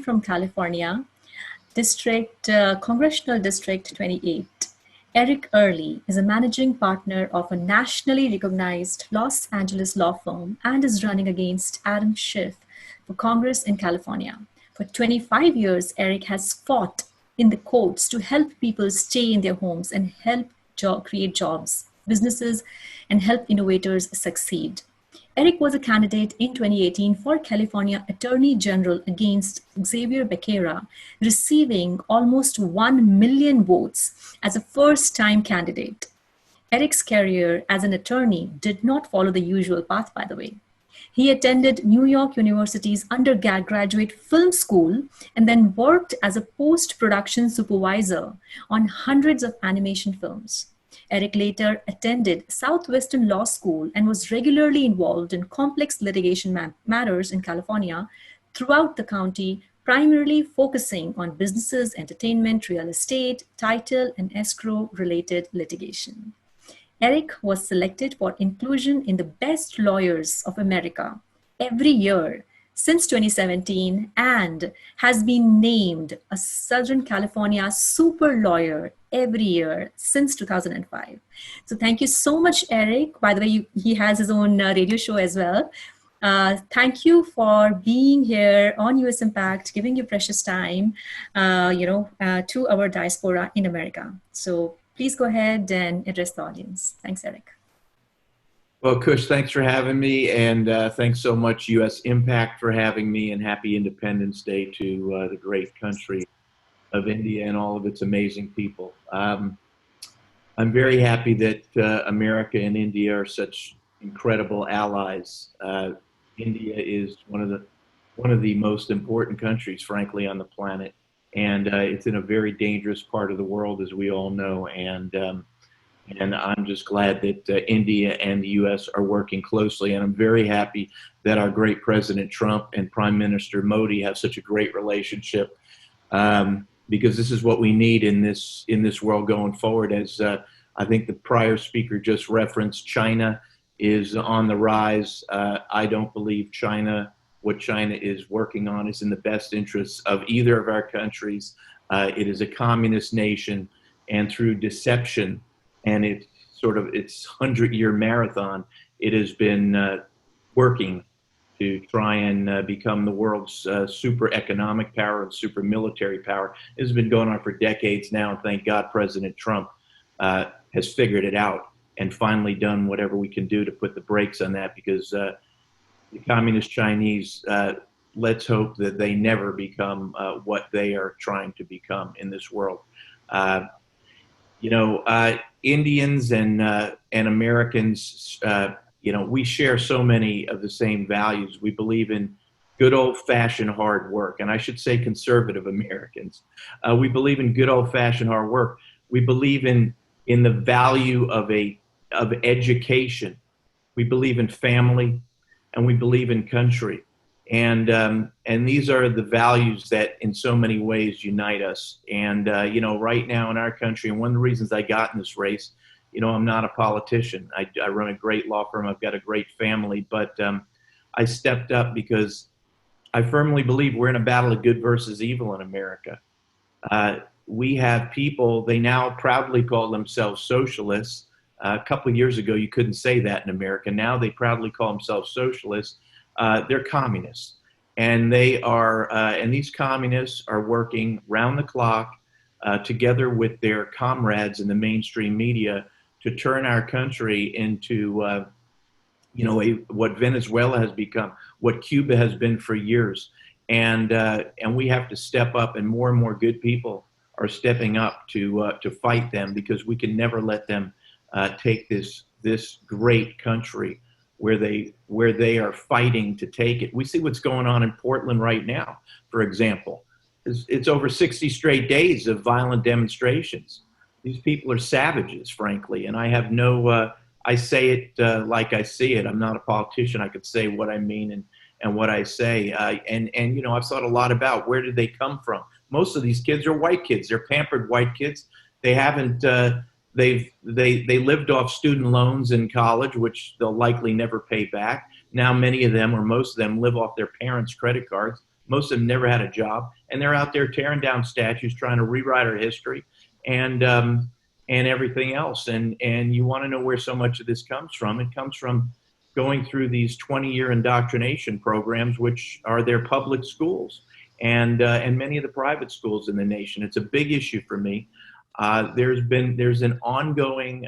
from California, Congressional District 28. Eric Early is a managing partner of a nationally recognized Los Angeles law firm and is running against Adam Schiff for Congress in California. For 25 years, Eric has fought in the courts to help people stay in their homes and help create jobs, businesses, and help innovators succeed. Eric was a candidate in 2018 for California Attorney General against Xavier Becerra, receiving almost 1 million votes as a first-time candidate. Eric's career as an attorney did not follow the usual path, by the way. He attended New York University's undergraduate film school and then worked as a post-production supervisor on hundreds of animation films. Eric later attended Southwestern Law School and was regularly involved in complex litigation matters in California throughout the county, primarily focusing on businesses, entertainment, real estate, title, and escrow-related litigation. Eric was selected for inclusion in the Best Lawyers of America every year since 2017 and has been named a Southern California super lawyer every year since 2005. So thank you so much, Eric. By the way, he has his own radio show as well. Thank you for being here on US Impact, giving your precious time, to our diaspora in America. So please go ahead and address the audience. Thanks, Eric. Well, Kush, thanks for having me, and thanks so much, US Impact, for having me, and happy Independence Day to the great country of India and all of its amazing people. I'm very happy that America and India are such incredible allies. India is one of the most important countries, frankly, on the planet, and it's in a very dangerous part of the world, as we all know. And I'm just glad that India and the U.S. are working closely. And I'm very happy that our great President Trump and Prime Minister Modi have such a great relationship, because this is what we need in this world going forward. As I think the prior speaker just referenced, China is on the rise. I don't believe what China is working on is in the best interests of either of our countries. It is a communist nation, and through deception and its 100-year marathon, it has been working to try and become the world's super economic power and super military power. It has been going on for decades now, and thank God President Trump has figured it out and finally done whatever we can do to put the brakes on that, because the communist Chinese, let's hope that they never become what they are trying to become in this world. Indians and Americans, we share so many of the same values. We believe in good old-fashioned hard work, and I should say conservative Americans. We believe in good old-fashioned hard work. We believe in the value of education. We believe in family, and we believe in country. And these are the values that in so many ways unite us. And, right now in our country, and one of the reasons I got in this race, I'm not a politician. I run a great law firm. I've got a great family, but I stepped up because I firmly believe we're in a battle of good versus evil in America. We have people, they now proudly call themselves socialists. A couple of years ago, you couldn't say that in America. Now they proudly call themselves socialists. They're communists, and these communists are working round the clock together with their comrades in the mainstream media to turn our country into, what Venezuela has become, what Cuba has been for years, and we have to step up, and more good people are stepping up to fight them, because we can never let them take this great country where they are fighting to take it. We see what's going on in Portland right now, for example. It's over 60 straight days of violent demonstrations. These people are savages, frankly, and I have I say it like I see it. I'm not a politician. I could say what I mean and what I say. I've thought a lot about where did they come from. Most of these kids are white kids. They're pampered white kids. They haven't they lived off student loans in college, which they'll likely never pay back. Now many of them, or most of them, live off their parents' credit cards. Most of them never had a job, and they're out there tearing down statues, trying to rewrite our history, and everything else. And you want to know where so much of this comes from? It comes from going through these 20-year indoctrination programs, which are their public schools and many of the private schools in the nation. It's a big issue for me. There's an ongoing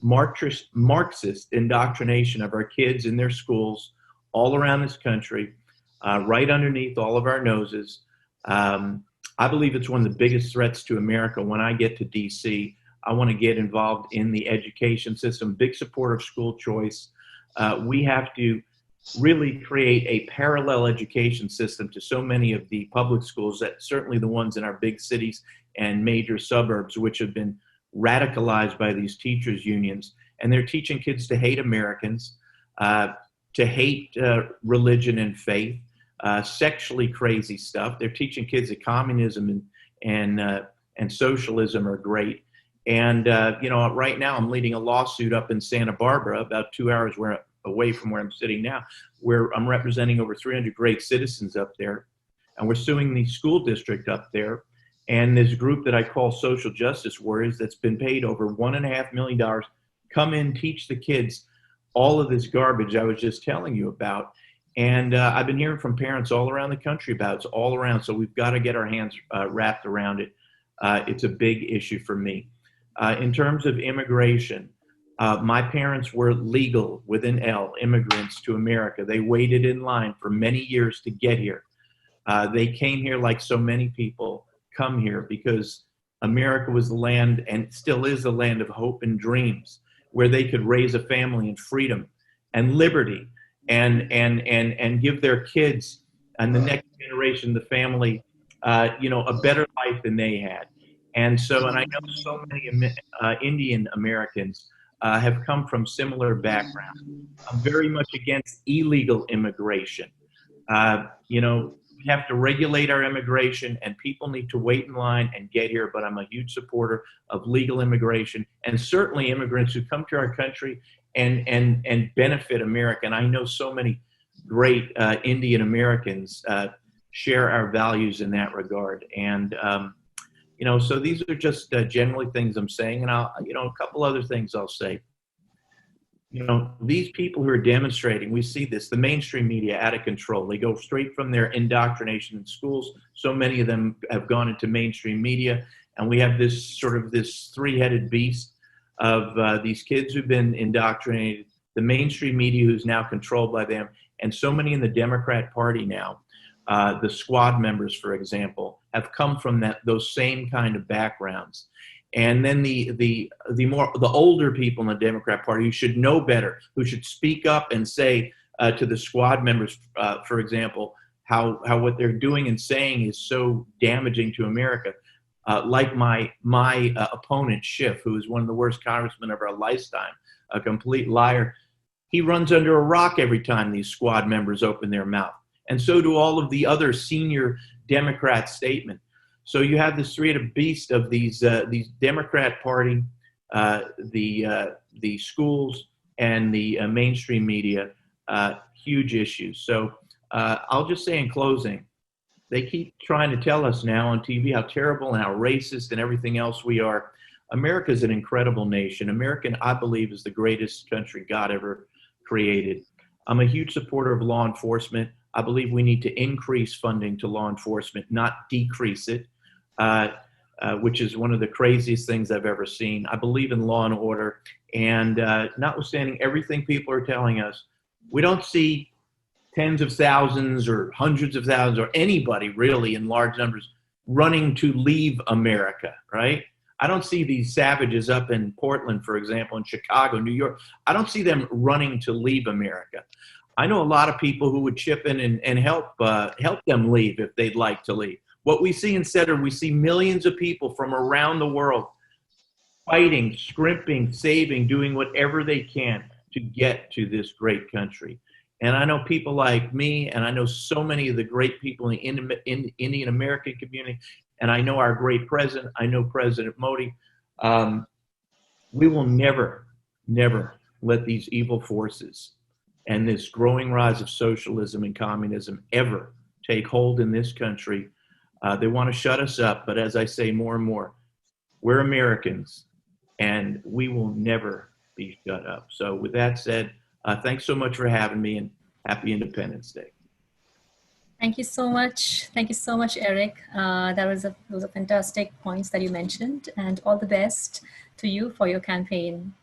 Marxist indoctrination of our kids in their schools all around this country, right underneath all of our noses. I believe it's one of the biggest threats to America. When I get to DC, I want to get involved in the education system, big supporter of school choice. We have to really create a parallel education system to so many of the public schools, that certainly the ones in our big cities and major suburbs, which have been radicalized by these teachers unions. And they're teaching kids to hate Americans, to hate religion and faith, sexually crazy stuff. They're teaching kids that communism and socialism are great. And right now I'm leading a lawsuit up in Santa Barbara, about 2 hours away from where I'm sitting now, where I'm representing over 300 great citizens up there. And we're suing the school district up there. And this group that I call Social Justice Warriors, that's been paid over $1.5 million, come in, teach the kids all of this garbage I was just telling you about. And I've been hearing from parents all around the country about it. It's all around. So we've got to get our hands wrapped around it. It's a big issue for me. In terms of immigration, my parents were legal, with an L, immigrants to America. They waited in line for many years to get here. They came here like so many people come here, because America was the land, and still is the land, of hope and dreams, where they could raise a family in freedom and liberty, and give their kids and the next generation, the family, a better life than they had. And I know so many Indian Americans have come from similar backgrounds. I'm very much against illegal immigration. We have to regulate our immigration, and people need to wait in line and get here. But I'm a huge supporter of legal immigration, and certainly immigrants who come to our country and benefit America. And I know so many great Indian Americans share our values in that regard. And so these are just generally things I'm saying. And a couple other things I'll say. These people who are demonstrating, we see this, the mainstream media, out of control. They go straight from their indoctrination in schools. So many of them have gone into mainstream media. And we have this three-headed beast of these kids who've been indoctrinated, the mainstream media who's now controlled by them, and so many in the Democrat Party now. The squad members, for example, have come from those same kind of backgrounds. And then the older people in the Democrat Party, who should know better, who should speak up and say to the squad members, for example, how what they're doing and saying is so damaging to America. Like my opponent, Schiff, who is one of the worst congressmen of our lifetime, a complete liar. He runs under a rock every time these squad members open their mouth. And so do all of the other senior Democrat statements. So you have this three-headed beast of these Democrat Party, the schools, and the mainstream media, huge issues. So I'll just say in closing, they keep trying to tell us now on TV how terrible and how racist and everything else we are. America is an incredible nation. America, I believe, is the greatest country God ever created. I'm a huge supporter of law enforcement. I believe we need to increase funding to law enforcement, not decrease it, which is one of the craziest things I've ever seen. I believe in law and order. And notwithstanding everything people are telling us, we don't see tens of thousands or hundreds of thousands or anybody really in large numbers running to leave America, right? I don't see these savages up in Portland, for example, in Chicago, New York. I don't see them running to leave America. I know a lot of people who would chip in and help them leave if they'd like to leave. What we see instead we see millions of people from around the world fighting, scrimping, saving, doing whatever they can to get to this great country. And I know people like me, and I know so many of the great people in the Indian American community, and I know our great president, I know President Modi. We will never, never let these evil forces and this growing rise of socialism and communism ever take hold in this country. They want to shut us up, but as I say more and more, we're Americans, and we will never be shut up. So with that said, thanks so much for having me, and happy Independence Day. Thank you so much. Thank you so much, Eric. Those are fantastic points that you mentioned, and all the best to you for your campaign.